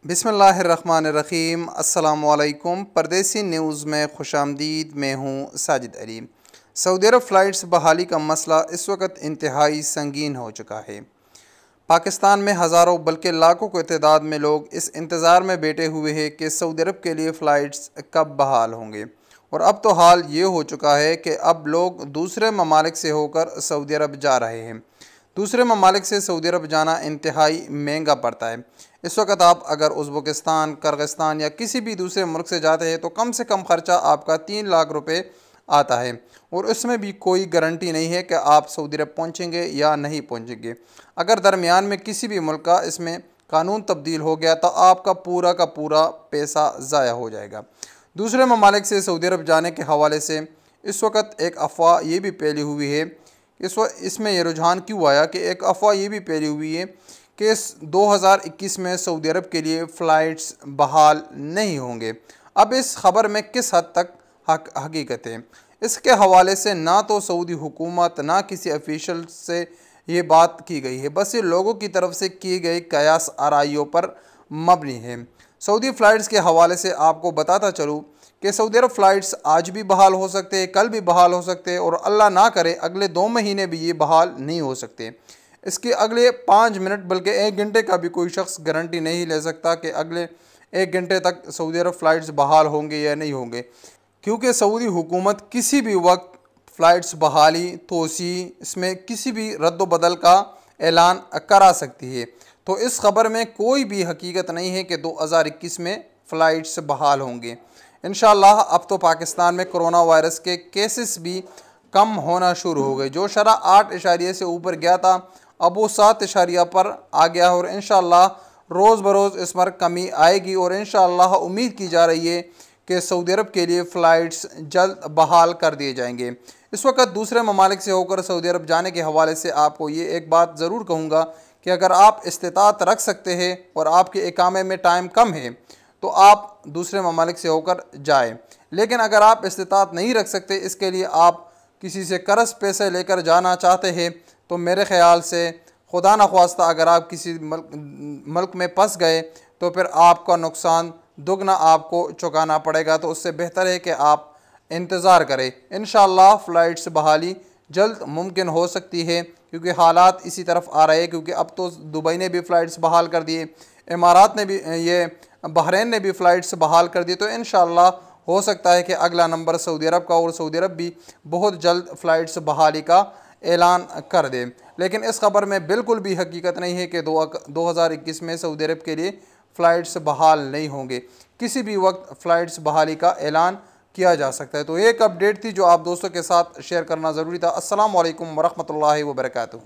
बिस्मिल्लाहिर्रहमानिर्रहीम। अस्सलामु अलैकुम। परदेसी न्यूज़ में खुशामदीद। मैं हूँ साजिद अली। सऊदी अरब फ़्लाइट्स बहाली का मसला इस वक्त इंतहाई संगीन हो चुका है। पाकिस्तान में हज़ारों बल्कि लाखों की तादाद में लोग इस इंतज़ार में बैठे हुए हैं कि सऊदी अरब के लिए फ़्लाइट्स कब बहाल होंगे। और अब तो हाल ये हो चुका है कि अब लोग दूसरे ममालिक से होकर सऊदी अरब जा रहे हैं। दूसरे ममालिक से सऊदी अरब जाना इंतहाई महंगा पड़ता है। इस वक्त आप अगर उज़्बेकिस्तान, किर्गिस्तान या किसी भी दूसरे मुल्क से जाते हैं तो कम से कम ख़र्चा आपका 3 लाख रुपए आता है। और इसमें भी कोई गारंटी नहीं है कि आप सऊदी अरब पहुँचेंगे या नहीं पहुँचेंगे। अगर दरमियान में किसी भी मुल्क का इसमें कानून तब्दील हो गया तो आपका पूरा का पूरा पैसा ज़ाया हो जाएगा। दूसरे ममालिक से सऊदी अरब जाने के हवाले से इस वक्त एक अफवाह ये भी फैली हुई है। इसमें यह रुझान क्यों आया कि एक अफवाह ये भी फैली हुई है कि 2021 में सऊदी अरब के लिए फ़्लाइट्स बहाल नहीं होंगे। अब इस खबर में किस हद तक हकीकत है, इसके हवाले से ना तो सऊदी हुकूमत ना किसी ऑफिशियल से ये बात की गई है, बस ये लोगों की तरफ से की गई कयास आराइयों पर मबनी है। सऊदी फ़्लाइट्स के हवाले से आपको बताता चलूँ कि सऊदी अरब फ़्लाइट्स आज भी बहाल हो सकते हैं, कल भी बहाल हो सकते हैं और अल्लाह ना करे अगले 2 महीने भी ये बहाल नहीं हो सकते। इसके अगले 5 मिनट बल्कि 1 घंटे का भी कोई शख्स गारंटी नहीं ले सकता कि अगले 1 घंटे तक सऊदी अरब फ़्लाइट्स बहाल होंगे या नहीं होंगे, क्योंकि सऊदी हुकूमत किसी भी वक्त फ़्लाइट्स बहाली तोसी इसमें किसी भी रद्द-बदल का ऐलान करा सकती है। तो इस खबर में कोई भी हकीकत नहीं है कि 2021 में फ़्लाइट्स बहाल होंगे। इंशाअल्लाह अब तो पाकिस्तान में कोरोना वायरस के केसेस भी कम होना शुरू हो गए। जो शरह 8 इशारिये से ऊपर गया था अब वो 7 इशारिया पर आ गया और इंशाअल्लाह रोज़ बरोज़ इस पर कमी आएगी। और इंशाअल्लाह उम्मीद की जा रही है कि सऊदी अरब के लिए फ़्लाइट्स जल्द बहाल कर दिए जाएंगे। इस वक्त दूसरे ममालिक से होकर सऊदी अरब जाने के हवाले से आपको ये एक बात ज़रूर कहूँगा कि अगर आप इस्तिताअत रख सकते हैं और आपके इकामे में टाइम कम है तो आप दूसरे ममालिक से होकर जाएं। लेकिन अगर आप इस्तिताअत नहीं रख सकते, इसके लिए आप किसी से कर्ज़ पैसे लेकर जाना चाहते हैं तो मेरे ख़्याल से खुदा न ख्वास्ता अगर आप किसी मुल्क में फंस गए तो फिर आपका नुकसान दुगना आपको चुकाना पड़ेगा। तो उससे बेहतर है कि आप इंतज़ार करें। इंशाअल्लाह फ़्लाइट्स बहाली जल्द मुमकिन हो सकती है, क्योंकि हालात इसी तरफ आ रहे हैं। क्योंकि अब तो दुबई ने भी फ़्लाइट्स बहाल कर दिए, इमारात ने भी, ये बहरीन ने भी फ़्लाइट्स बहाल कर दी। तो इंशाअल्लाह हो सकता है कि अगला नंबर सऊदी अरब का और सऊदी अरब भी बहुत जल्द फ़्लाइट्स बहाली का ऐलान कर दे। लेकिन इस खबर में बिल्कुल भी हकीकत नहीं है कि 2021 में सऊदी अरब के लिए फ़्लाइट्स बहाल नहीं होंगे। किसी भी वक्त फ़्लाइट्स बहाली का ऐलान किया जा सकता है। तो एक अपडेट थी जो आप दोस्तों के साथ शेयर करना ज़रूरी था। अस्सलामु अलैकुम वरहमतुल्लाहि वबरकातुहू।